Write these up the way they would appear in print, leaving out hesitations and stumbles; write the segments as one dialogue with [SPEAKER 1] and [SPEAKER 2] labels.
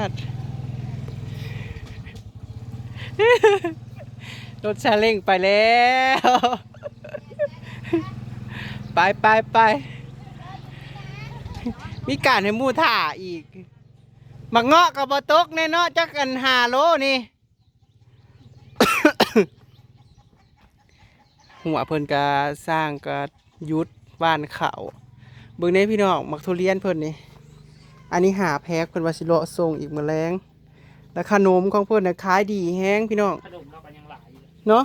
[SPEAKER 1] ดรถซาเล้งไปแล้วไปมีการให้หมู่ถ่าอีกมาเงาะกับบะตกแน่เนาะจักกัน5 โลนี่ หัวเพิ่นก็สร้างก็ยุดบ้านเขาเบิ่งในพี่น้องมักทุเรียนเพิ่นนี่อันนี้หาแพ็คเพิ่นว่าสิเลาะส่งอีกมื้อแลงแล้วขนมของเพิ่นน่ะขายดีแฮงพี่น้อง
[SPEAKER 2] ขนมเราก็ยังหลายอยู่
[SPEAKER 1] เนาะ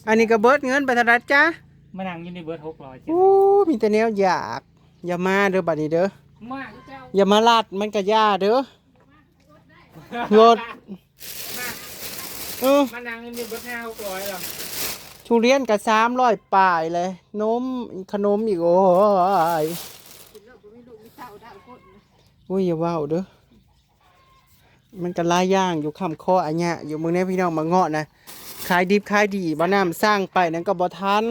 [SPEAKER 1] อันนี้ก็เบิดเงินไปเท่าไหร่จ๊ะ
[SPEAKER 2] มานั่งอยู่ในเบิร์ด600
[SPEAKER 1] โอ้มีแต่แนวอยากอย่ามาเด้อบัดนี้เด้อ
[SPEAKER 2] มากเจ้า
[SPEAKER 1] อย่ามาลาดมันก็ย่าเด้อรถ
[SPEAKER 2] มานั่งอยู่ในเบิร์ด500หรอ
[SPEAKER 1] ทุเรียนก็300ป่ายเลยนมขนมอีกโอ้ยอุ้ยอย่าว้าวเด้อมันก็หลายอย่างอยู่คำข้ออันเนี้ยอยู่มื้อนี้พี่น้องมาเงาะนะขายดิบขายดีบ่น้ำสร้างไปนั้นก็บ่ทัน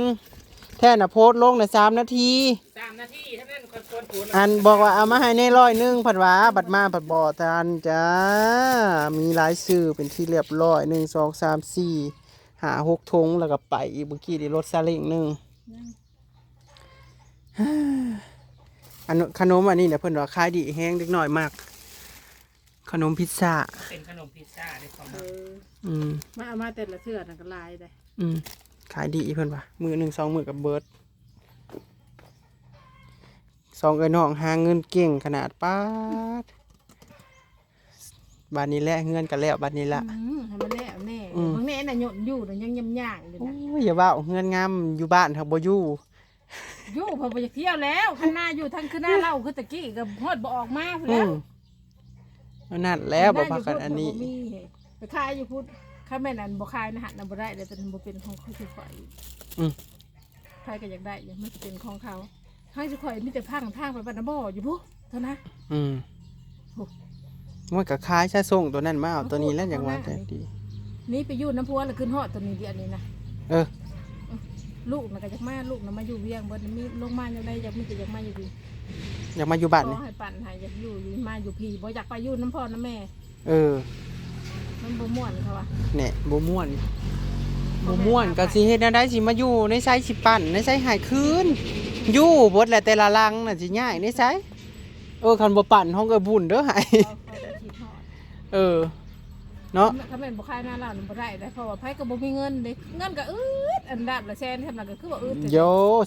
[SPEAKER 1] แท้น่ะโพสต์ลงน่ะ3 นาที
[SPEAKER 2] 3 นาทีเท่านั้นคนชวนผุน
[SPEAKER 1] อันบอกว่าเอามาให้ใน100ผัดว่าบัดมาผัดบ่ทันจ้ามีหลายชื่อเป็นที่เรียบร้อย1 2 3 4 5 6 ถุงแล้วก็ไปอีกเมื่อกี้ได้รถซาเล้งนึงอันขนมอันนี้เนี่ยเพิ่นว่าขายดีแฮงเล็กน้อยมากขนมพิซซ่า
[SPEAKER 2] เป็นขนมพิซซ่าได้ความ
[SPEAKER 3] มาเอามาแต่ละเสื้อนั่นก็ลายได้
[SPEAKER 1] ขายดีเพิ่นว่ามือ1 2 มือกับเบิร์ด2เอ้ยน้องหาเงินเก่งขนาดป๊าดบัดนี้แหละเงินก็แล้วบัดนี้ละ
[SPEAKER 3] ให้มันแล้วแน่บางแน่น่ะหย่นอยู่น่ะยังย่างอยู่นะ
[SPEAKER 1] โอ้ยอย่าว่าเงินงามอยู่บ้านเฮาบ่อยู่
[SPEAKER 3] อยู่พอไปเที่ยวแล้วข้างหน้าอยู่ทั้งคือหน้าเล่าคือตะกี้ก็ฮอดบ่ออกมาแล้ว
[SPEAKER 1] นั่นแล้วบ่พักกันอันนี้
[SPEAKER 3] ไปขายอยู่พุทธข้าแม่นั่นบ่ขายนะฮะน่ะบ่ได้เลยเป็นบ่เป็นของเขาสิข่อยใครก็อยากได้ยังไม่เป็นของเขาให้สิข่อยมีแต่ทางไปบ้านน้ำบ่ออยู่พุเท่านะ
[SPEAKER 1] มันก็ขายซะส่งตัวนั้นมาเอาตัวนี้แล้วอย่างว่าแต่ดี
[SPEAKER 3] นี่ไปอยู่น้ำพุแล้วขึ้นฮอดตัวนี้เดี๋ยวนี้นะลูกน่ะก็อยากมาลูกน่ะมาอยู่เวียงเบิดมีลงมาอยู่ได้อยากมีแต่อยากมาอยู่ดี
[SPEAKER 1] อยากมาอยู่บ้านนี่
[SPEAKER 3] ให้ปั่นให้อยากอยู่มาอยู่พี่บ่อยากไปอยู่น้ำพ่อน้ำแม่มันบ่ม่วนเขาว่า
[SPEAKER 1] เนี่ยบ่ม่วนก็สิเฮ็ดแนวใดสิมาอยู่ในไสสิปั่นในไสหายคืนอยู่เบิดแหละแต่ละลังน่ะสิย้ายในไสคันบ่ปั่นเฮาก็บุญเด้อหายเนาะ
[SPEAKER 3] ถ้าแม่นบ่ขายหน้าร้านบ่ได้เพราะว่าไผก็บ่มีเงินเด้เงินก็อันดับละแสนเท่านั้นก็คือว่า
[SPEAKER 1] โย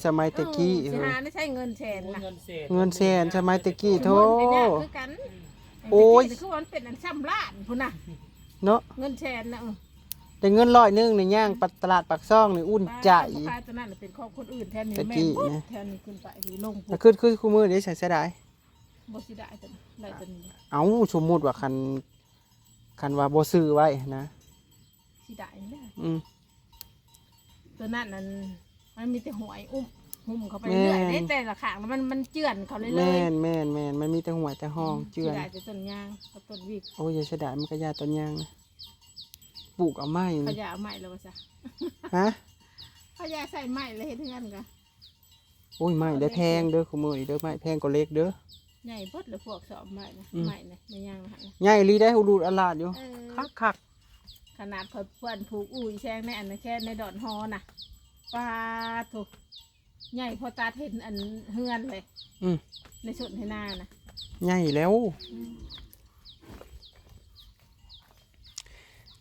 [SPEAKER 1] สมัยตะกี้
[SPEAKER 3] สิหาได้ใช้เงินแสนนะ
[SPEAKER 1] เงินแสนสมัยตะกี้โธ่
[SPEAKER 3] โอ้ยคือมันเป็นอันช้ำล้านพุ่นน่ะ
[SPEAKER 1] เนาะ
[SPEAKER 3] เงินแสนน่ะ
[SPEAKER 1] แต่เงิน100นึงในย่างตลาดปากซ่องนี่อุ่นใจ
[SPEAKER 3] ขายตัวนั้นเป็นของคนอื่นแทนนี่แม่แทนนี่ขึ้นไปที่ลง
[SPEAKER 1] ปุ๊บคือคู่มือได้ใส่เสียดาย
[SPEAKER 3] บ่สิได้ตัวได้ตัวนี้
[SPEAKER 1] เอ้าสมมุติว่าคันว่าบ่ซื้อไว้นะ
[SPEAKER 3] สิได้เด้อตัวนั้นมันมีแต่หวยหุ้มเข้าไปเรื่อยได้แต่ละข้างมันเจือนเขาเลย
[SPEAKER 1] แม่นมันมีแต่หวยแต่ห้องเจือน
[SPEAKER 3] ได้แต่ต้นยางกับต้นวิก
[SPEAKER 1] โอ้ยอย่าเสียดายมันก็ยาต้นยางนะปลูกเอาไม้
[SPEAKER 3] พญาเอาไม้แล้วว่าซะพญาใส่ไม้เลยเฮ็ดเฮือนกะ
[SPEAKER 1] โอ้ยไม้ได้แพงเด้อคู่มือนี่เด้อไม้แพงกว่าเล็กเด้อ
[SPEAKER 3] ใหญ่เบิดเลยพวกสอบไม้นะไม้นะไม่ย่างนะ
[SPEAKER 1] ใหญ่ลีได้หูดูดอลาดอยู่คัก
[SPEAKER 3] ขนาดเพื่อนผูกอุ้ยแช่งในอันนั้นแค่ในดอนฮอน่ะปลาถูกใหญ่พอตาเห็นอันเฮือนเลยในส่วนให้หน้านะ
[SPEAKER 1] ใหญ่แล้ว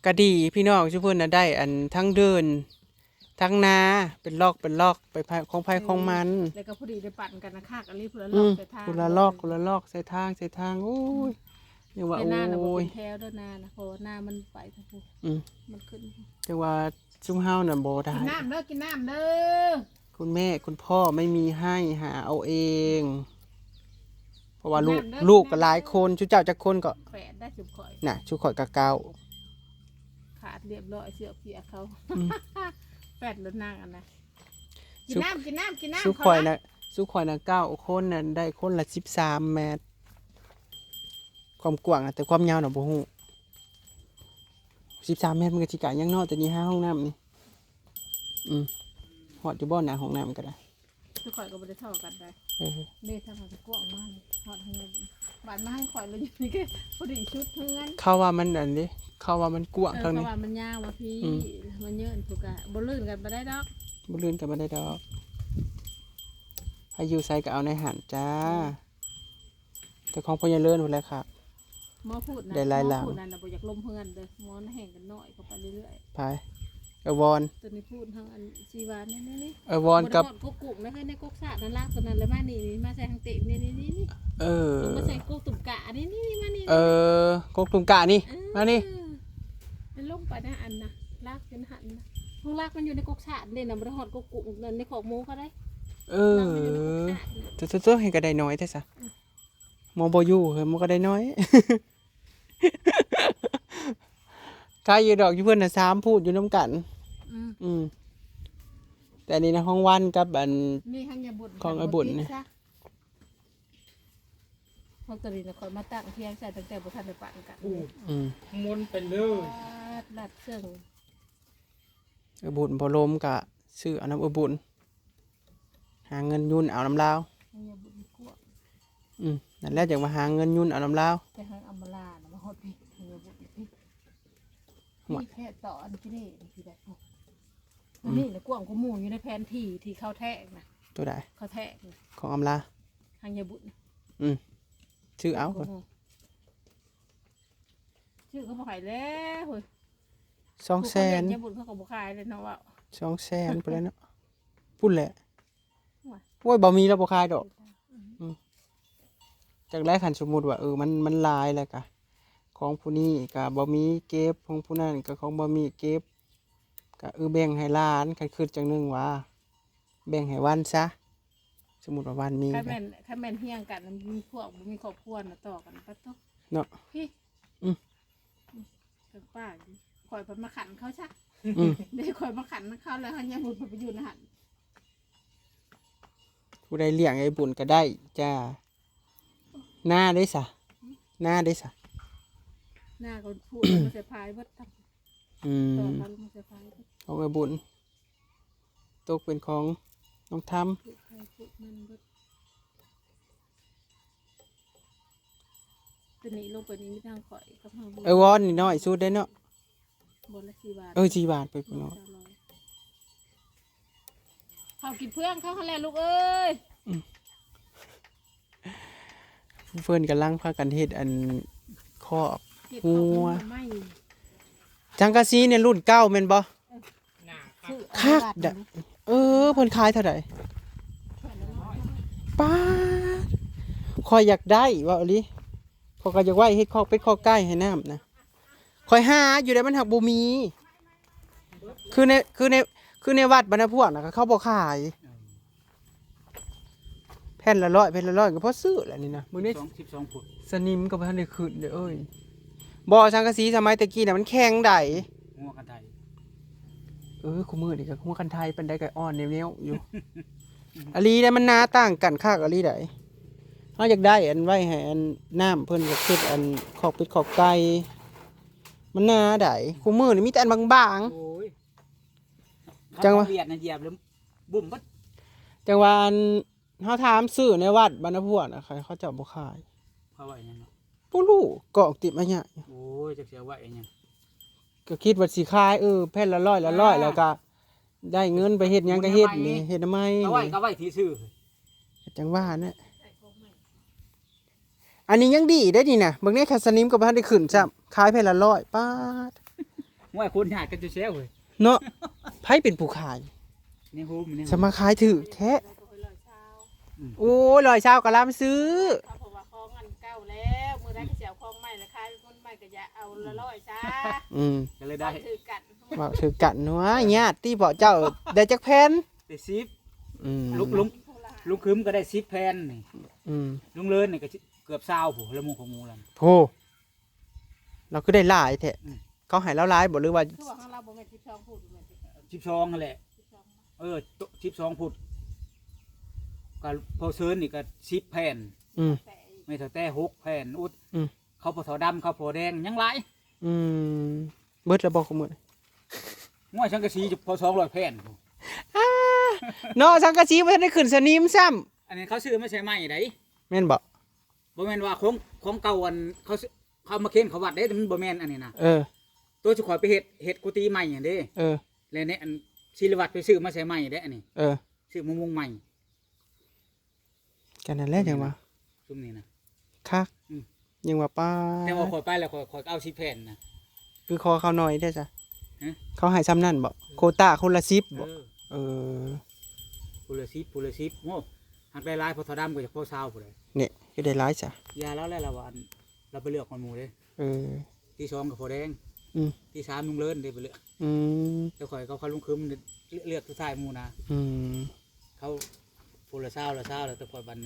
[SPEAKER 1] ก็ดีพี่น้องชุบเพิ่นน่ะได้อันทั้งเดินทั้งนาเป็นลอกไปของไผของมัน
[SPEAKER 3] แล้วก็พอดีได้ปั่นกันนะคักอันนี้คนละลอกใส่ทาง
[SPEAKER 1] คนละลอกใส่ทางโอ้ยยังว่าโอ้ย
[SPEAKER 3] แถวด้วยนานะเพราะนามันไปทั้งพวกมันขึ้น
[SPEAKER 1] แต่ว่าซุ่มเฮาน่ะบ่ได้
[SPEAKER 3] กินน้ำเด้อ
[SPEAKER 1] คุณแม่คุณพ่อไม่มีให้หาเอาเองเพราะว่าลูกก็หลายคนชุดเจ้าจักคนก็
[SPEAKER 3] แฝดได้ชุบข่อย
[SPEAKER 1] น่ะชุบข่อยกะเก้า
[SPEAKER 3] ขาดเรียบร้อยเสือเปียกเขาแฝดรถนางอันนะกินน้ำ
[SPEAKER 1] ชุบข่อยน่ะ9 คนน่ะได้คนละ13 เมตรความกว้างแต่ความยาวน่ะบ่ฮู้13 เมตรมันก็สิกะยังน้อยแต่นี่5 ห้องน้ำนี่ฮอดอยู่บ่หน้าห้องน้ำก็ได้
[SPEAKER 3] ทุกข่อยก็บ่ได้เท่ากันได้
[SPEAKER 1] เออ
[SPEAKER 3] เด้ทางมันกว้างมากฮอดเฮือนบ้านมาให้ข่อยเลยอยู่นี่แค่พอดีชุดเฮือน
[SPEAKER 1] เข้าว่ามันอันนี้เข้าว่ามันกว้าง
[SPEAKER 3] เออ
[SPEAKER 1] เท่า
[SPEAKER 3] เพ
[SPEAKER 1] นี้
[SPEAKER 3] ราะว่ามันยาวว่าพี่
[SPEAKER 1] อืม
[SPEAKER 3] มันเยอะถูกอะบ่ลื่นกันบ่ได้ดอก
[SPEAKER 1] บ่ลื่นกันบ่ได้ดอกให้อยู่ไสก็เอาในหันจ้า แต่ของพ่อใหญ่เลิศพุ่นแหละครับ
[SPEAKER 3] หมอพูดนะ
[SPEAKER 1] ได้หลาย
[SPEAKER 3] ห
[SPEAKER 1] ห
[SPEAKER 3] ม
[SPEAKER 1] ลั
[SPEAKER 3] อง พูดนั่นน่ะบ่อยากลมเฮือนเด้อหมอน่ะแห้งกันน้อยเข้าไปเรื่อย
[SPEAKER 1] ไปเออวอน
[SPEAKER 3] ๆตัวนี้พูดทางอันชีวานนี่
[SPEAKER 1] เออวอนกับ
[SPEAKER 3] บ่ได้ฮอดกกกุ่มนะเคยในกกสาดนั่นลากตัวนั้นแล้วมานี่มาใส่ทางเตะนี่
[SPEAKER 1] เออ
[SPEAKER 3] มาใส่กกตุ่มกะนี่มานี่
[SPEAKER 1] เออกกตุงกะนี่มานี่
[SPEAKER 3] มันลงไปนะอันนะลากเป็นหันนะห้องลากมันอยู่ในกกสาดนี่น่ะบ่ได้ฮอดกกกุ่มนั่นในของหมูเขาได้
[SPEAKER 1] เอ
[SPEAKER 3] ลากมันอยู่ในกก
[SPEAKER 1] อ
[SPEAKER 3] สาดน่ะ
[SPEAKER 1] ตัวให้ก็ได้น้อยแท้ซะหมอบ่อยู่เฮ้ยหมอก็ได้น้อย กายอยู่ดอกอยู่เพิ่นน่ะ3พูดอยู่นํกัน
[SPEAKER 3] อืม
[SPEAKER 1] อืมแต่อันนี้นะห้องวันกับอัน
[SPEAKER 3] มีข้างยาบุญ
[SPEAKER 1] ของไอ้บุญนี่
[SPEAKER 3] ห้องตัวนี้นะคอยมาตั้งเที่ยงใส่ตั้งแต่บุทันได้ปานกัน
[SPEAKER 1] อืม
[SPEAKER 2] มนไปเลย
[SPEAKER 3] ลัดเสื่อง
[SPEAKER 1] เออบุญบ่ลมกะซื้อเอาน้ำเออบุญหาเงินยุ่นเอาน้ำลาว
[SPEAKER 3] ข้างยาบุญกวก
[SPEAKER 1] นั่นแหละจังมาหาเงินยุ่นเอาน้ำลาว
[SPEAKER 3] แต่ข้างอัมมาลานะมาฮอดพี่ข้างยาบุญพี่
[SPEAKER 1] หมด
[SPEAKER 3] พี่แค่ต่ออันที่นี่พี่ได้ปุ๊บอันนี้นะกวางก็หมู่อยู่ในแผนที่ที่เขาแทกนะ
[SPEAKER 1] ตัวใด
[SPEAKER 3] เขาแทกนะ
[SPEAKER 1] ของอำลา
[SPEAKER 3] ข้างยาบุญ
[SPEAKER 1] ชื่อเอา
[SPEAKER 3] ก็หมู่ชื่อเขาบอกขายแล้วเฮ้ย
[SPEAKER 1] 200,000
[SPEAKER 3] ยาบุญเขาก็บอกขายเลยเนาะว่า
[SPEAKER 1] 200,000ไปแล้วเนาะพุ่นแหละ
[SPEAKER 3] ว่ะ
[SPEAKER 1] โอ้ยบ่มีแล้วบ่ขายดอกจากแรกคันสมมุติว่ามันหลายแล้วกะของผู้นี้ก็บ่มีเก็บของผู้นั้นก็ของบ่มีเก็บก็แบ่งให้หลานคันคิดจังหนึงว่า แบ่งให้วันซะสมมุติว่าวันมี
[SPEAKER 3] ข้า
[SPEAKER 1] ก็
[SPEAKER 3] แม่นเฮียงกันมีพวกมีครอบครัวน่ะต่อกันปะต๊อก
[SPEAKER 1] เนาะ
[SPEAKER 3] พี่
[SPEAKER 1] อืม
[SPEAKER 3] ถึงป้าคอยเพิ่นมาขันเขาชัก
[SPEAKER 1] อืม
[SPEAKER 3] ได้คอยมาขันเขาแล้วเขาเนี่ยบุญไปอยู่นะหัน
[SPEAKER 1] ผู้ใดเลี้ยงไอ้บุญก็ได้จ้าหน้าได้ซะหน้าได้ซะ
[SPEAKER 3] หน้าก็พูดมาเสียพายเบิดทั้ง
[SPEAKER 1] อืม
[SPEAKER 3] ต่อเขามาเสียพายเบิด
[SPEAKER 1] ของไอ้บุญตกเป็นของน้องทำ
[SPEAKER 3] พูดไปพูดมันเบิดตัวนี้ลงไปนี้ไม่ทางข่อยกับทางบุญ
[SPEAKER 1] ไอ้วอนนี่น้อยสุดได้เนาะ
[SPEAKER 3] บนละ4 บาท
[SPEAKER 1] 4 บาทไปพุ่นเนาะ
[SPEAKER 3] เขากินเพื่อนเขาเขาแลลูกเอ้ย
[SPEAKER 1] เพิ่นกำลังพากันเฮ็ดอันครอบ
[SPEAKER 3] เก็บ
[SPEAKER 1] หั
[SPEAKER 3] เขา
[SPEAKER 1] ว
[SPEAKER 3] ไม่
[SPEAKER 1] จังกะซีเนี่ยรุ่นเก่าแม่นบ่
[SPEAKER 2] หน้าครับ
[SPEAKER 3] ชื่อ
[SPEAKER 1] คัก
[SPEAKER 3] อัน
[SPEAKER 1] ดะ
[SPEAKER 3] นี้
[SPEAKER 1] เพิ่นขายเท่าใดป้าดข่อยอยากได้ว่าอีหลีข่อยก็อยากไว้เฮ็ดคอกเป็ดคอกไก่ให้น้ำนะข่อยหาอยู่ได้มันหักบ่มีคือในวัดบรรณพวกน่ะก็เขาบ่ขาย แผ่นละ100แผ่นละ100ก็พอซื้อแหละนี่นะมื้อนี้
[SPEAKER 2] 12ฟุต
[SPEAKER 1] สนิมก็บ่ทันได้ขึ้นเด้อเอ้ยบ่สังกะสีสมัยตะกี้น่ะมันแข็งได้
[SPEAKER 2] หัวกันไทย
[SPEAKER 1] คุมื้อนี่ก็หัวคันไทยปานใดก็อ่อนแนวๆอยู่ อะลีได้มันหน้าต่างกันคักอะลีได้เฮาอยากได้อันไว้ให้อันน้ำเพิ่นก็เฮ็ดอันขอกเป็ดขอกไก่มันหน้าได้คุมื้อนี่มีแต่อันบาง
[SPEAKER 2] โอ้ย
[SPEAKER 1] จังวะ
[SPEAKER 2] เบียดนะเหยียบแล้วบุ่มบัด
[SPEAKER 1] ๆจังว่าอันเฮาถามซื้อในวัดบรรณพวกน่ะเขาเจ้าบ่ขาย
[SPEAKER 2] เขาว่าอย่างนั้นเนาะ
[SPEAKER 1] บ่รู้กอกติดมาหยัง
[SPEAKER 2] โอ้ยจักเสียว่าอย่างนั้น
[SPEAKER 1] ก็คิดว่าสิขายแผ่นละ100ละ100แล้วก็ได้เงินไปเฮ็ดหยังก็เฮ็ดนี่เฮ็ดทำไม
[SPEAKER 2] เอาไว้
[SPEAKER 1] นี่
[SPEAKER 2] ก็ไว้ที่ซื้อ
[SPEAKER 1] จังว่าเนี่ยอันนี้ยังดีได้ดีนะเบิ่งเนี่ยแค่สนิมก็บ่ทันได้ขึ้นซ้ำขายแผ่นละ100ป้าด
[SPEAKER 2] ห่วยคนหาดกันจะเสียเว้ย
[SPEAKER 1] เนาะไผเป็นผู้ขาย
[SPEAKER 2] ในโฮมนี่
[SPEAKER 1] สมาขายถือแท้
[SPEAKER 3] แล้วก็ไปลอยเช้า
[SPEAKER 1] โอ้ยร้อยเช้าก็ลามซื้อ
[SPEAKER 3] เขาบอกว่าคลองอันเก่าแล้วมือได้ก็เสียวคลองใหม่แล้วค่ะคนใหม่ก็อย่าเอาละร้อยช้า
[SPEAKER 2] ก็เลยได้
[SPEAKER 3] ถือกัน
[SPEAKER 1] ว่าถือกันนัวญาติที่บ่เจ้าได้จักแผ่น
[SPEAKER 2] ได้ซิป
[SPEAKER 1] อืม
[SPEAKER 2] ลุงคืมก็ได้ซิปแพนนี่
[SPEAKER 1] อืม
[SPEAKER 2] ลุงเลินนี่ก็เกือบ20ผู้ละหมู่ของหมู่แล้ว
[SPEAKER 1] โธ่เราก็ได้หลายแท้
[SPEAKER 2] อืม
[SPEAKER 1] เขาให้เราหลายบ่หรือว่า
[SPEAKER 3] คือว่าข้างเราบ่แม่น12พูดบ่แม่น
[SPEAKER 2] 12นั่นแหละ
[SPEAKER 3] 12
[SPEAKER 2] 12ฟุตก็พอเซิร์นนี่ก็10แผ่น
[SPEAKER 1] อืม
[SPEAKER 3] แต่อีก
[SPEAKER 2] ไม่เท่าแต่6แผ่นอุด
[SPEAKER 1] อืม
[SPEAKER 2] เขาพอเถาดำเขาพอแดงยังหลาย
[SPEAKER 1] อืมเบิดแล้วบ่ของมื้อ
[SPEAKER 2] ง่วยชังกะสีพอ200แผ่น
[SPEAKER 1] เนาะสังกะสีบ่ทันได้ขึ้นสนิมซ้ำ
[SPEAKER 2] อันนี้เขาซื้อมาใช้ไม้ได้
[SPEAKER 1] แม่นบ่
[SPEAKER 2] บ่แม่นว่าของเก่าอันเขามาเค้นเขาวัดได้แต่มันบ่แม่นอันนี้นะ
[SPEAKER 1] เออ
[SPEAKER 2] ตัวสิขอยไปเฮ็ดกุฏิใหม่อันเด้
[SPEAKER 1] เออ
[SPEAKER 2] แล้วเนี่ยอันศิลวัตรไปซื้อมาใช้ไม้ได้อันนี้
[SPEAKER 1] เออ
[SPEAKER 2] ซื้อมุงใหม่
[SPEAKER 1] กันนั่นแหละจังว่า
[SPEAKER 2] ซุมนี้นะ
[SPEAKER 1] คัก
[SPEAKER 2] อืม
[SPEAKER 1] ยังว่าป้า
[SPEAKER 2] แต่ว่าขอยไปแล้วขอยก็เอา10แผ่นนะ
[SPEAKER 1] คือคอเขาน้อยได้อจ้ะ
[SPEAKER 2] ฮะ
[SPEAKER 1] เขาให้ซ้ำนั่นบ่โควต้าคนละ10บ่
[SPEAKER 2] เออ
[SPEAKER 1] เออ
[SPEAKER 2] ผู้ละ10โอ้หักได้หลายพอเทอดำก็จะพอเช้าพุ่นเลย
[SPEAKER 1] เนี่ยก็ได้หลายจ้ะ
[SPEAKER 2] ยาแล้วละว่าอันเราไปเลือกคนหมู่เด้
[SPEAKER 1] เออ
[SPEAKER 2] ที่2ก็พอแดง
[SPEAKER 1] อืม
[SPEAKER 2] ที่3ลุงเลิศเด้ไปเลือก
[SPEAKER 1] อืม
[SPEAKER 2] แต่ข่อยเขาลุงคึมเลือกสุดท้ายหมู่นะ
[SPEAKER 1] อืม
[SPEAKER 2] เขาผู้ละ20แล้วแต่ข่อยบัน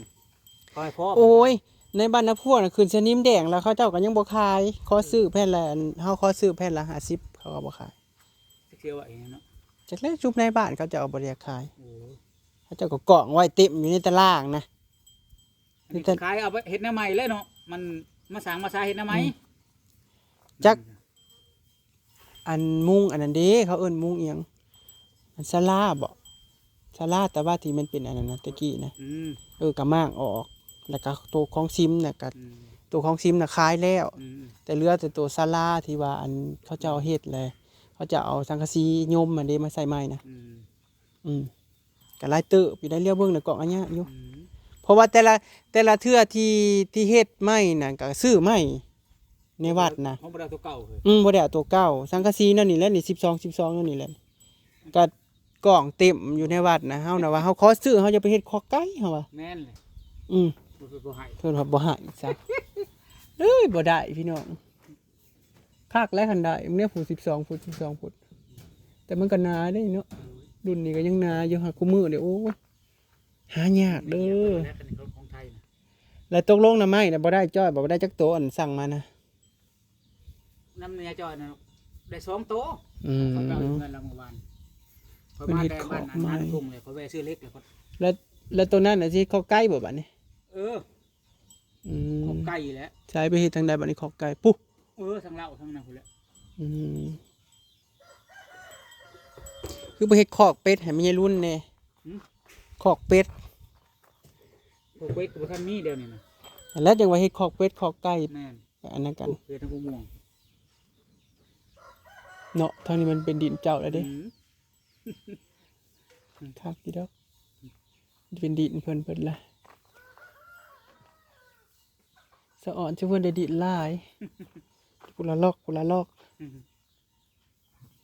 [SPEAKER 2] เขาให้พ่อ
[SPEAKER 1] โอ้ยในบ้านนาพวกน่ะขึ้นสนิมแดงแล้วเขาเจ้าก็ยังบ่ขายขอซื้อแผ่นละเฮาขอซื้อแผ่นละ50เขาก็บ่ขาย
[SPEAKER 2] เชื่อว่าอย่างนี้เนาะ
[SPEAKER 1] จักแล้วชุบในบ้านเขาจะเอาบ่ได้ขาย
[SPEAKER 2] โอ้
[SPEAKER 1] เขาเจ้าก็กองไว้เต็มอยู่ในตารางนะ
[SPEAKER 2] อันนี้ขายเอาไปเฮ็ดหน้าใหม่เลยเนาะมันมาสร้างมาซาเฮ็ดหน้าใหม่
[SPEAKER 1] จักอันมุงอันนั้นเด้เขาเอิ้นมุงเอียงอันศาลาบ่ศาลาแต่ว่าที่มันเป็นอันนั้นนะตะกี้นะ
[SPEAKER 2] อืม
[SPEAKER 1] ก็มางออก แล้วก็ตัวของซิมน่ะก็
[SPEAKER 2] อืม
[SPEAKER 1] ตัวของซิมน่ะขายแล้ว
[SPEAKER 2] อืม
[SPEAKER 1] แต่เหลือแต่ตัวศาลาที่ว่าอันเขาจะเอาเฮ็ดเลยเขาจะเอาสังกะสีโยมมันเด้มาใส่ไม้นะ
[SPEAKER 2] อืม
[SPEAKER 1] อืมก็หลายเติบอยู่ได้เรียวเบิ่งน่ะเกาะอันเนี้ยอยู่
[SPEAKER 2] อืม
[SPEAKER 1] เพราะว่าแต่ละเทื่อที่เฮ็ดไม้น่ะก็ซื้อไม้ในวัดนะ
[SPEAKER 2] ของบ่ได้ตัวเก่าเลย
[SPEAKER 1] บ่ได้เอาตัวเก่าสังกะสีนั่นนี่แหละนี่12นั่นนี่แหละก็กล่องเต็มอยู่ในวัดนะเฮาน่ะว่าเฮาขอซื้อเฮาจะไปเฮ็ดคอไก่เฮาว่า
[SPEAKER 2] แม่นเลย
[SPEAKER 1] อืม
[SPEAKER 2] บ่ให้
[SPEAKER 1] เพิ่นว่าบ่ให้ซะ เอ้ยบ่ได้พี่น้องคักแล้วคันได้มื้อนี้ผู้12ฟุต12ฟุตแต่มันก็หนาเด้เนาะรุ่นนี้ก็ยังหนาอยู่หากูมือเด้โอ้ยหายากเด้อ
[SPEAKER 2] และเป็นของไทยนะ
[SPEAKER 1] แล้วตกลงนะไม้น่ะบ่ได้จ้อยบ่ได้จักโตอันสั่งมานะ
[SPEAKER 2] น้ำเนียจอยนะได้2โต๊ะ
[SPEAKER 1] อืม
[SPEAKER 2] เขาไปเอาเงินรางวัลเขามาแต่บ้านนั้นทุ่งเลยเขาแวะซื้อเล็กเลยเขา
[SPEAKER 1] แล้วตัวนั้นน่ะสิเข้าใกล้บ่บัดนี้
[SPEAKER 2] เออ
[SPEAKER 1] อืม
[SPEAKER 2] ของไก่แหล้ว
[SPEAKER 1] ใช้ไปเฮ็ดทางใดบัดนี้เข้าใกล้ปุ๊
[SPEAKER 2] ทั้งเหล้าทั้งนั้นพุ่นแหละ
[SPEAKER 1] อืมคือไปเฮ็ดคอกเป็ดให้มันยายรุ่นแน่คอกเป็ด
[SPEAKER 2] พวกเวทกับท่านมีเดียวนี่นะ
[SPEAKER 1] แล้วจังว่าเฮ็ดคอกเป็ดคอกไก่
[SPEAKER 2] แม่น
[SPEAKER 1] อันนั้นกัน
[SPEAKER 2] เวททั้งพวกม่วง
[SPEAKER 1] เนาะทางนี้มันเป็นดินเจ้าแล้วเด้
[SPEAKER 2] อืม
[SPEAKER 1] คักอีดอกมันเป็นดินเพิ่นล่ะสะอ่อนจะเพิ่นได้ดินหลายกุละลอก
[SPEAKER 2] อืม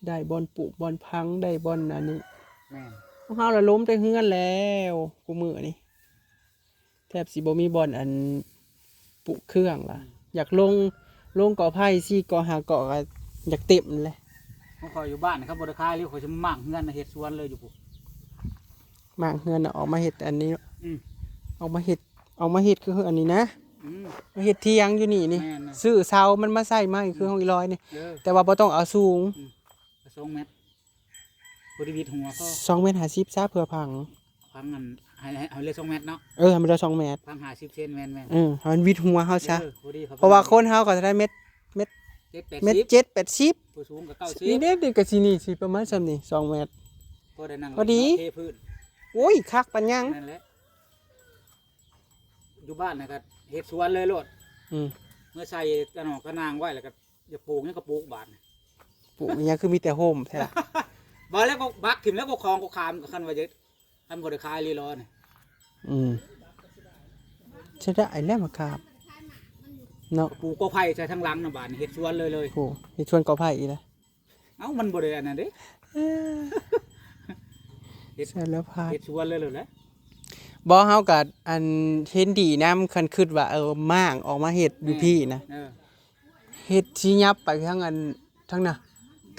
[SPEAKER 1] ได้บอนปลูกบอนพังได้บอนอันนี้
[SPEAKER 2] แม่น
[SPEAKER 1] พวกเฮาละล้มแต่เฮือนแล้วกูมื้อนี่แทบสิบ่มีบอนอันปลูกเครื่องล่ะ อยากลงเกาะไผ่4เกาะ5เกาะก็อยากเต็มเลย
[SPEAKER 2] ผมคอยอยู่บ้านนะครับบริคายหรือเขาจะมามั่งเงินเฮ็ดสวนเลยอยู่ปุ๊บ
[SPEAKER 1] มางเฮือนน่ะออกมาเฮ็ดอันนี้
[SPEAKER 2] อืม
[SPEAKER 1] เอามาเฮ็ดคืออันนี้นะ
[SPEAKER 2] อืม
[SPEAKER 1] มาเฮ็ดเที่ยงอยู่นี่นี่
[SPEAKER 2] แม่นนะ
[SPEAKER 1] ซื้อเสามันมาใส่ไม้คือของอีร้อยนี่
[SPEAKER 2] เออ
[SPEAKER 1] แต่ว่าบ่ต้องเอาสูง
[SPEAKER 2] 2 เมตรบริวิตหัวก็
[SPEAKER 1] 2เมตร50ซะเพื่อพัง
[SPEAKER 2] พังเงินให้เลย2 เมตรเนาะ
[SPEAKER 1] ให้มันได้2เมตร
[SPEAKER 2] พัง50 เซนแม่น
[SPEAKER 1] ให้มันวิดหัวเฮาซะ
[SPEAKER 2] พอดี
[SPEAKER 1] เพราะว่าคนเฮาก็จะได้เม็ด
[SPEAKER 2] 7 80
[SPEAKER 1] 7 80
[SPEAKER 2] ผู้สูงก็
[SPEAKER 1] นี่
[SPEAKER 2] 90
[SPEAKER 1] เด้ก็สินี่สิประมาณซำนี้2เมตร
[SPEAKER 2] พอได้นั่ง
[SPEAKER 1] พอดี
[SPEAKER 2] เทพื้น
[SPEAKER 1] โอ้ยคักปัญญัง
[SPEAKER 2] นั่นแหละอยู่บ้านนะครับเฮ็ดสวนเลยโลด
[SPEAKER 1] อืม
[SPEAKER 2] เมื่อใส่กระหนอกกระนางไว้แล้วก็อย่าปลูกนี่ก็ปลูกบาด
[SPEAKER 1] ปลูกอิหยังคือมีแต่โฮมแท้ล่ะ
[SPEAKER 2] บ่แล้วก็บักถิ่มแล้วก็คลองก็คามคันว่าจะคันบ่ได้ขายลีรอนี่
[SPEAKER 1] อืมจะได้แล้วมาครับเนาะ
[SPEAKER 2] ปลูกก็ไผ่ใส่ทั้งหลังน่ะบาดนี่เฮ็ดสวนเลย
[SPEAKER 1] โอ้เฮ็ดชวนกอไผ่อีกแล้ว
[SPEAKER 2] เอ้ามันบ่ได้อันนั้นเด้
[SPEAKER 1] เสร็จแล้วพาด
[SPEAKER 2] เฮ็ดสวนเลยแหละ
[SPEAKER 1] บ่เฮาก็อันเห็นดีนำคันคิดว่าม่างออกมาเฮ็ดอยู่พี่นะ
[SPEAKER 2] เออ
[SPEAKER 1] เฮ็ดสิยับไปทั้งอันทั้งน่ะ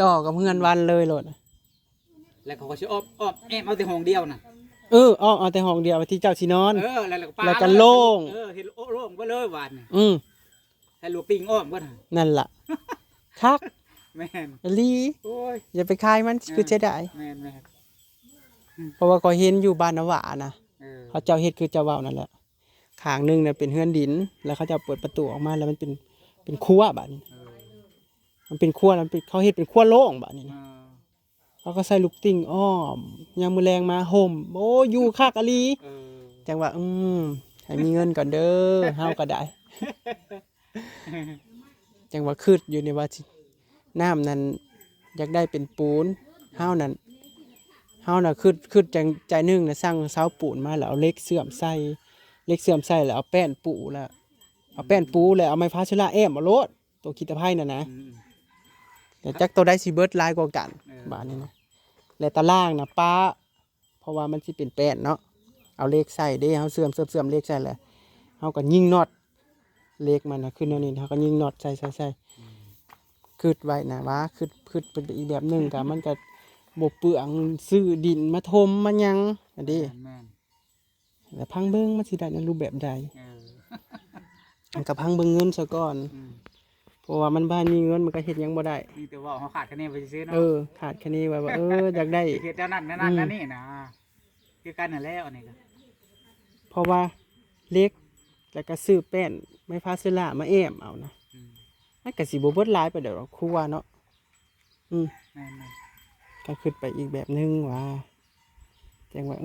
[SPEAKER 1] ต่อกับเฮือนวันเลยโลด
[SPEAKER 2] แล้วเขาก็สิอ้อมแอมเอาแต่ห้องเดียวน่ะ
[SPEAKER 1] เอาแต่ห้องเดียวที่เจ้าสินอน
[SPEAKER 2] แล้วก็ปา
[SPEAKER 1] แล้วก็โล่ง
[SPEAKER 2] เฮ็ดโล่งก็เลยบาดนี่
[SPEAKER 1] อืม
[SPEAKER 2] ให้ลูกปิ้งอ้อมก็น่ะ
[SPEAKER 1] นั่นล่ะคัก
[SPEAKER 2] แม่น
[SPEAKER 1] อีหลี
[SPEAKER 2] โอ้ย
[SPEAKER 1] อย่าไปคายมันคือเสียดาย
[SPEAKER 2] แม่น
[SPEAKER 1] เพราะว่าก็เห็นอยู่บ้านนวะนะ
[SPEAKER 2] เออ
[SPEAKER 1] เขาเจ้าเฮ็ดคือเจ้าเว้านั่นแหละข้างหนึงน่ะเป็นเฮือนดิน แล้วเขาจะเปิดประตูออกมาแล้วมันเป็นครัวบัดนี้
[SPEAKER 2] เออ
[SPEAKER 1] มันเป็นครัวแล้วมันเป็นเขาเฮ็ดเป็นครัวโล่งบัดนี้
[SPEAKER 2] เอ
[SPEAKER 1] นะ
[SPEAKER 2] อ
[SPEAKER 1] เขาก็ใส่ลูกติ่งอ้อมยามมื้อแรงมาห่มโอ้อยู่คักอะลี
[SPEAKER 2] เออ
[SPEAKER 1] จังว่าให้มีเงินก่อนเด้อเฮาก็ได้ จังว่าคืดอยู่ในว่าสิน้ำนั้นอยากได้เป็นปูนเฮาน่ะคืดจังใจหนึงน่ะสั่งเสาปูนมาแล้วเอาเหล็กเสื่อมใส่แล้วเอาแป้นปูแล้วเอาไม้พาชละแอมเอาโลดตัวคิดตะไคร้น่ะนะ
[SPEAKER 2] อืม
[SPEAKER 1] แต่จักตัวได้สิเบิดหลายกว่ากัน
[SPEAKER 2] เออ
[SPEAKER 1] บาดนี้นะและตะล่างน่ะป้าเพราะว่ามันสิเป็นแป้นเนาะเอาเหล็กใส่เด้เฮาเสื่อมเหล็กใส่แล้วเฮาก็ยิงน็อตเหล็กมันน่ะขึ้นแนวนี้เฮาก็ยิงน็อตใส่คืดไว้นะว่าคืดเป็นอีกแบบหนึงก็มันก็บ่เปลืองซื้อดินมาถมมาหยังอันนี้
[SPEAKER 2] แม่น
[SPEAKER 1] แล้วพังเบิ่งมันสิได้ในรูปแบบใด
[SPEAKER 2] เออ
[SPEAKER 1] มันก็พังเบิ่งเงินซะก่อน
[SPEAKER 2] อืม
[SPEAKER 1] เพราะว่ามันบ้านมีเงินมันก็เฮ็ดหยังบ่ได้
[SPEAKER 2] มีแต่ว่าเขาขาดคะแนนไปซื้อเนาะ
[SPEAKER 1] ขาดแค่นี้ว่าอยากได้
[SPEAKER 2] เฮ็ดเจ้านั่นนั่นนี่นะคือกันนั่นแหละอันนี้ก็
[SPEAKER 1] เพราะว่าเล็กแล้วก็ซื้อแป้นไม้พาสลามาแอมเอานะ
[SPEAKER 2] อืม
[SPEAKER 1] มันก็สิบ่เบิดหลายไปเดี๋ยวครัวเนาะ
[SPEAKER 2] แม่น
[SPEAKER 1] ก็ขึ้นไปอีกแบบนึงว่าแจ้งว่า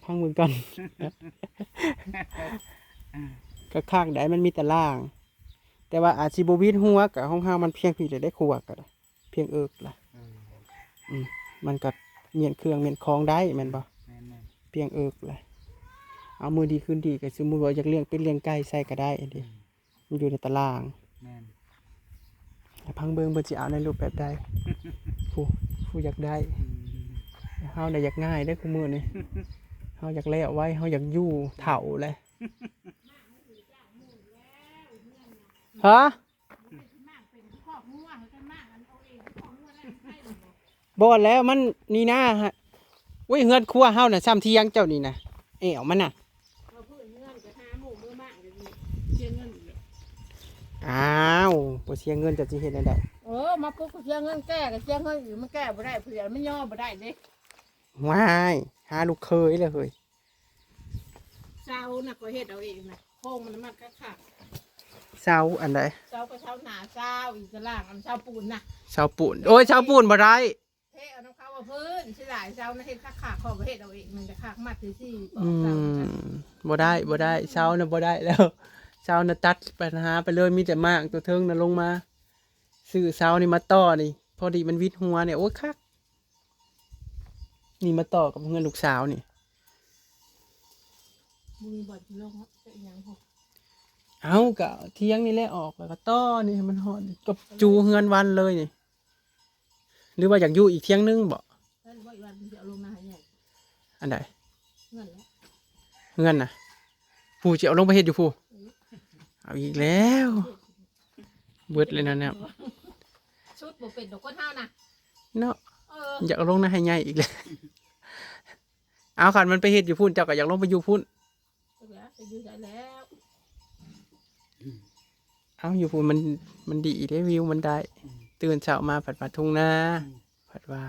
[SPEAKER 1] พังเบิ่งก่อน ก็ข้างใดมันมีแต่ล่าง แต่ว่าอาจสิบ่วิดหัวกับห้องเฮามันเพียงพี่เลยได้ครัวก็ได้เพียงเอิกล่ะ
[SPEAKER 2] ๆเออ
[SPEAKER 1] มันก็เมียนเครื่องเมียนของได้แม่นบ่
[SPEAKER 2] แม่น
[SPEAKER 1] เพียงเอิกล่ะเอามือดีขึ้นดีก็สมมุติว่าอยากเลี้ยงเป็นเลี้ยงไก่ใส่ก็ได้อันนี้มันอยู่ในตาราง
[SPEAKER 2] แม่น
[SPEAKER 1] แต่พังเบิ่งเพิ่นสิเอาในรูปแบบใด ผู้อยากได้
[SPEAKER 2] อืม
[SPEAKER 1] เฮาได้อยากง่ายได้อคุมื้อนี้ เฮาอยากแล้วไว้เฮาอยากอยู่เฒ่าเลยฮะบ่แล้วมันนี่นะฮะอุ้ยเฮือนครัวเฮาน่ะซ้ำเที่ยงเจ้านี่นะเอ๋วมันน่ะ
[SPEAKER 3] เอาพื้นเงินกับหาหมู่มือมากเลยเสียเงินอีก
[SPEAKER 1] อ้าวบ่เสียเงินจะสิเฮ็ดได้
[SPEAKER 3] มาปุ๊บก็เสียเงินแก้ก็เสียเงินอยู่มันแก้บ่ได้เผื่อมันย่อบ่ได้เด้
[SPEAKER 1] ว้ายหาลูกเคยเลยเฮ้ย
[SPEAKER 3] เช้าน่ะก็เฮ็ดเอาเองนะโค้งมันก็ขาด
[SPEAKER 1] เช้าอันใด
[SPEAKER 3] เช้าก็เช้าหนาเช้าอีกจะล่างอันเช้าปูนน่ะ
[SPEAKER 1] เช้าปูนโอ้ยเช้าปูนบ่ได้
[SPEAKER 3] เทเอาน้ำข้าวมาพื้นสิหลายเช้านะเฮ็ดขาขอบ่เฮ็ดเอาเองมันจะขามัดที่ปอกเช้า
[SPEAKER 1] บ่ได้เช้าน่ะบ่ได้แล้วเช้าน่ะตัดปัญหาไปเลยมีแต่มากตัวเทิงน่ะลงมาซื้อเช้านี่มาต่อนี่พอดีมันวิดหัวเนี่ยโอ้ยคักนี่มาต่อกับเงินลูกสาวนี่
[SPEAKER 3] มึงบ่สิลงจะอีหยังพอ
[SPEAKER 1] เอากะเที่ยงนี่แหละออกแล้วก็ต่อนี่ให้มันฮอดกับจูเฮือนวันเลยนี่หรือว่าอยากอยู่อีกเที่ยงนึงบ่
[SPEAKER 3] แล้วบ่อีวันมันจะเอาลงมาให้ใหญ่
[SPEAKER 1] อันใด
[SPEAKER 3] เงินแล้ว
[SPEAKER 1] เฮือนน่ะผู้สิเอาลงไปเฮ็ดอยู่ผู้เอาอีกแล้วเบิดเลยนะเนี่ย
[SPEAKER 3] ชุดบ่เป็นดอกก้นเฮานะ
[SPEAKER 1] เนาะ
[SPEAKER 3] เออ
[SPEAKER 1] อยากเอาลงนะให้ใหญ่อีกเลย เอาคันมันไปเฮ็ดอยู่พุ่นเจ้าก็อยากลงไปอยู่พุ่น
[SPEAKER 3] จะอยู่ได้แล้ว
[SPEAKER 1] เอาอยู่พุ่นมันดีได้วิวมันได้ ตื่นเช้ามาผัดทุ่งนาผัดว่า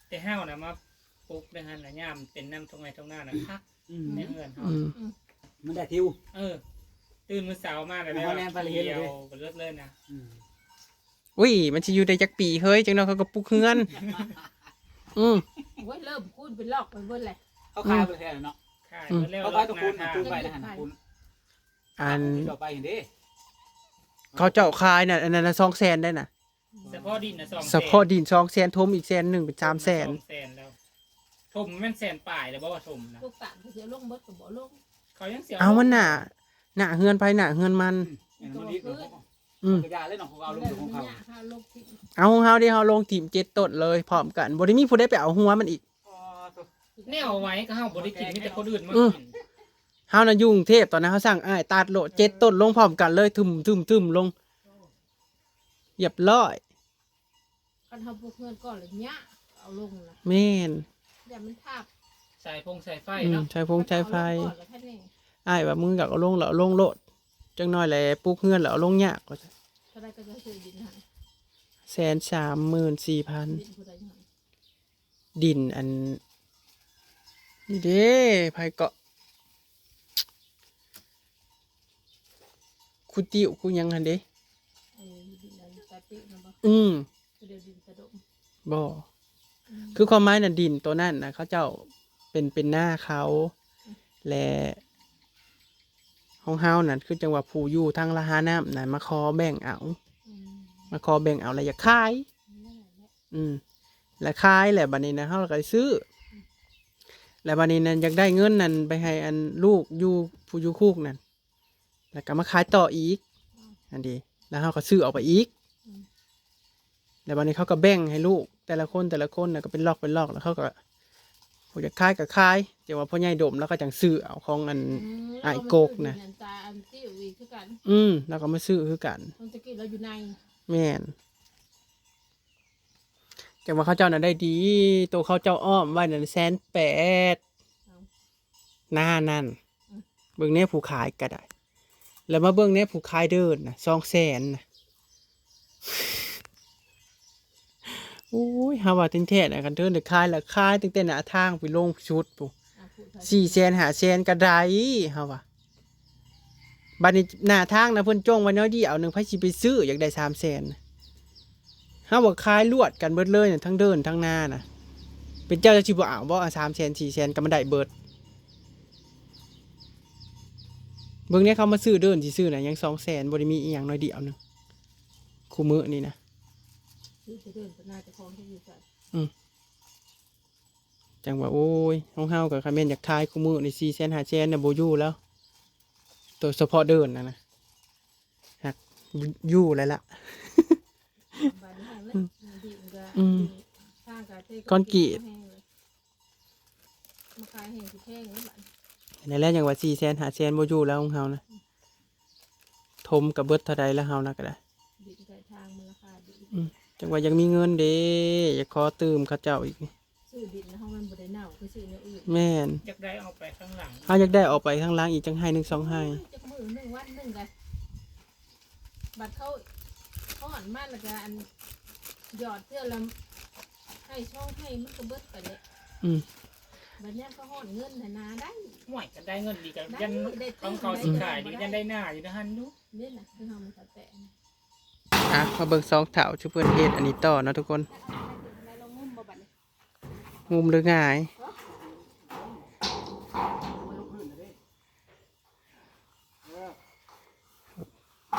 [SPEAKER 4] แต่ห้าวนะมาปลูกในหันนะย่ามเป็นน้ำตรงไหนตรงหน้านะคัก
[SPEAKER 2] อืม
[SPEAKER 4] ในเฮือนเฮา
[SPEAKER 1] อืม
[SPEAKER 2] มันได้ทิว
[SPEAKER 4] ตื่นมื้อเช้ามาแล้ว
[SPEAKER 2] เอาแนมไปเลยเฮ็ดเลย
[SPEAKER 4] เดียวบ่เลิศเลยนะ
[SPEAKER 2] อืม
[SPEAKER 1] อุ้ยมันสิอยู่ได้จักปีเฮ้ยจังเนาะเขาก็ปลูกเฮือน อืม
[SPEAKER 3] โอ้ยเริ่มคูณเป็นลอกไปเบิดเลย
[SPEAKER 2] เขาขายไปแค่เนาะ
[SPEAKER 4] ขาย
[SPEAKER 1] อืม
[SPEAKER 4] หมดแล้ว
[SPEAKER 2] เขาขายตะปูนนะปูนไปนะฮะปูน
[SPEAKER 1] อัน
[SPEAKER 2] ต่อไปเห็นดิ
[SPEAKER 1] เขาเจ้าคายน่ะอันนั้นน่ะ200,000ได้น่ะ
[SPEAKER 4] เฉพาะดินนะ200,000
[SPEAKER 1] เฉพาะดิน200,000ทมอีก100,000เป็น300,000
[SPEAKER 4] 200,000แล้วถมมันแสนป่ายแล้วบ่ว่าถมนะ
[SPEAKER 3] ลูกตาลเขาเสียลงเบิดก็บ่ลง
[SPEAKER 4] เขายังเสีย
[SPEAKER 1] เอามันน่ะเฮือนไปน่ะเฮือนมัน
[SPEAKER 2] อย่างมันดีเนาะ
[SPEAKER 1] อืม
[SPEAKER 2] กระยาเล่นของเขาลงอยู่ของเขา
[SPEAKER 3] ถ้าลงที่
[SPEAKER 1] เอาของเฮาดิเฮาลงทีม7ต้นเลยพร้อมกันบ่ได้มีผู้ใดไปเอาหัวมันอีก
[SPEAKER 4] แนวเอาไว้ก็เฮาบ่ได้กินมีแต่คนอื่นมา
[SPEAKER 1] อืม
[SPEAKER 4] กิน
[SPEAKER 1] เฮาน่ะอยู่กรุงเทพตอนนั้นเฮาสั่งอ้ายตัดโล7ต้นลงพร้อมกันเลยทึมลงเรียบร้อย
[SPEAKER 3] คันเฮาปลูกเงินก่อนเลยเนี้ยเอาลงนะ
[SPEAKER 1] แม่น
[SPEAKER 3] เดี๋ยวมันทาบ
[SPEAKER 4] สายไฟเนาะ
[SPEAKER 1] ใช้พงใช้ไฟ
[SPEAKER 3] เอาลงก่อนแล้วแค่นี้
[SPEAKER 1] อ้ายว่ามึงอยากเอาลงแล้วเอาลงโลดจังน้อยแหละปลูกเฮือนแล้วเอาลงยากว่า
[SPEAKER 3] เท่าไรก็จะซื้อดินให้
[SPEAKER 1] 134,000
[SPEAKER 3] ดินผู้ใดให้
[SPEAKER 1] ดินอันนี่เด้ไผเกาะคุติวกูยังหั่นเด้
[SPEAKER 3] ดินอันตาตินะบ่
[SPEAKER 1] เดี๋ยวดินตะดม บ่
[SPEAKER 3] เดี๋ยวดินตะดม
[SPEAKER 1] ดินตะดม
[SPEAKER 3] เดี๋ยวดินตะดม
[SPEAKER 1] เออ
[SPEAKER 3] เดี๋ยวดินตะดม
[SPEAKER 1] บ่ คือความหมายน่ะดินตัวนั้นนะเขาเจ้าเป็นหน้าเขาและของเฮานั่นคือจังหวะผู้อยู่ทางละหาน้ำน่ะมาขอแบ่งเอา
[SPEAKER 3] อืม
[SPEAKER 1] มาขอแบ่งเอาแล้วอยากขาย
[SPEAKER 3] นั่นแหละ
[SPEAKER 1] แล้วขายแหละบัดนี้นะเฮาก็ได้ซื้อ แล้วบัดนี้นั้นอยากได้เงินนั่นไปให้อันลูกอยู่ผู้อยู่คุกนั่นแล้วก็มาขายต่ออีกอันดีแล้วเฮาก็ซื้อออกไปอีก แล้วบัดนี้เขาก็แบ่งให้ลูกแต่ละคนน่ะก็เป็นล็อกแล้วเขาก็ผู้อยากขายก็ขายแต่ว่าพ่อใหญ่ดมแล้วก็จังซื้อเอาของอัน ไอ้โกกน่ะ
[SPEAKER 3] ตาอันติ้วอีกคือกัน
[SPEAKER 1] แล้วก็มาซื้อคือกัน
[SPEAKER 3] คนตะกี้เราอยู่ใน
[SPEAKER 1] แม่นแต่ว่าเขาเจ้าน่ะได้ดีตัวเขาเจ้าอ้อมไว้นั่น180,000หน้านั่นเบิ่งแน่ผู้ขายก็ได้ แล้วมาเบิ่งแน่ผู้ขายเดินน่ะ200,000น่ะโอ้ยหาว่าแท้ๆน่ะกันเดินได้ขายแล้วขายตั้งแต่หน้าทางไปลงชุดปุ๊
[SPEAKER 3] พูดไทย
[SPEAKER 1] 400,000 500,000ก็ได้เฮาว่าบัดนี้หน้าทางนะเพิ่นจ้องไว้น้อยเดียวหนึงไผสิไปซื้ออยากได้300,000เฮาว่าขายลวดกันเบิดเลยน่ะทั้งเดินทั้งหน้าน่ะเป็นเจ้าจะสิบ่เอาบ่300,000 400,000ก็มันได้เบิดเบิ่งเนี่ยเขามาซื้อเดินสิซื้อน่ะยัง200,000บ่ได้มีอีหยังน้อยเดียวหนึงคู่มื้อนี่นะ
[SPEAKER 3] ซื้อไปเดินไปหน้าเจะคองที่อยู่กัน
[SPEAKER 1] จังว่าโอ้ยของเฮาก็คันแม่นอยากขายคู่มื้อนี่400,000 500,000น่ะบ่อยู่แล้วตัวเฉพาะเดินนะหักอยู่แล้วล่ะ
[SPEAKER 3] บ้านนี้แห้งเลยดีมันก็
[SPEAKER 1] อืม
[SPEAKER 3] ข้างกับเต้
[SPEAKER 1] คอนกรีต
[SPEAKER 3] แห้งเลยมาขายแห้งที่แห้งนี่บ้าน
[SPEAKER 1] ในแรกอย่างว่า400,000 500,000บ่อยู่แล้วของเฮานะทมกับเบิดเท่าใดแล้วเฮานะก็ได้
[SPEAKER 3] ดินไก่ทางมันราคาดี
[SPEAKER 1] จังว่ายังมีเงินเด้อยากขอตืมเขาเจ้าอีก
[SPEAKER 3] ซื้อดินแล้วห้องมันบ่ได้เน่าคือซื้อเนื้ออื่น
[SPEAKER 1] แม่น
[SPEAKER 4] อยากได้เอาไปข้างหลัง
[SPEAKER 1] เฮาอยากได้ออกไปข้างล่างอีกจังให้1 2ให้
[SPEAKER 3] จะมือหนึ่งวันหนึ่งเลยบัตรเขาอ่อนมากแล้วก็อันหยอดเสื้อแล้วให้ช่องให้มันก็เบิดไปเลย
[SPEAKER 1] อืม
[SPEAKER 3] บัดเนี้ยก็ห่อนเงินแต่นาได้
[SPEAKER 4] ห่วยก็ได้เงินดีกัน
[SPEAKER 3] ได้
[SPEAKER 4] ยัน
[SPEAKER 3] ได้
[SPEAKER 4] ของเขาสิขายดียันได้หน้าอยู่นะฮันดู
[SPEAKER 3] นี่นะคือเขามันตัดแต่
[SPEAKER 1] มาเบิ่ง2เฒ่าชื่อเพิ่นเฮ็ดอันนี้ต่อเนาะทุกคน
[SPEAKER 3] แล้วเรางุ่มมาบัดนี้
[SPEAKER 1] งุมหรือง่าย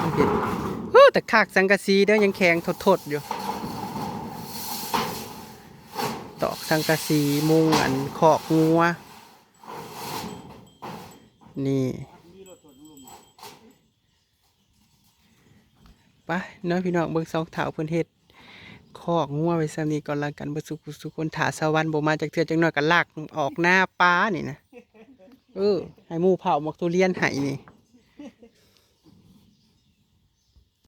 [SPEAKER 1] มันเห็นแต่คากสังกะสีเด้อยังแข็งทดๆอยู่ ตอกสังกะสีมุงอันขอกงัวนี่ไปเนาะพี่น้องเบิ่ง2เฒ่าเพิ่นเฮ็ดขอกงัวไว้ซำนี้ก่อนละกันบ่สุขคนถาสวรรค์บ่มาจากเทื่อจังน้อยก็ลากออกหน้าป้านี่นะให้หมู่เผาหมกทุเรียนให้นี่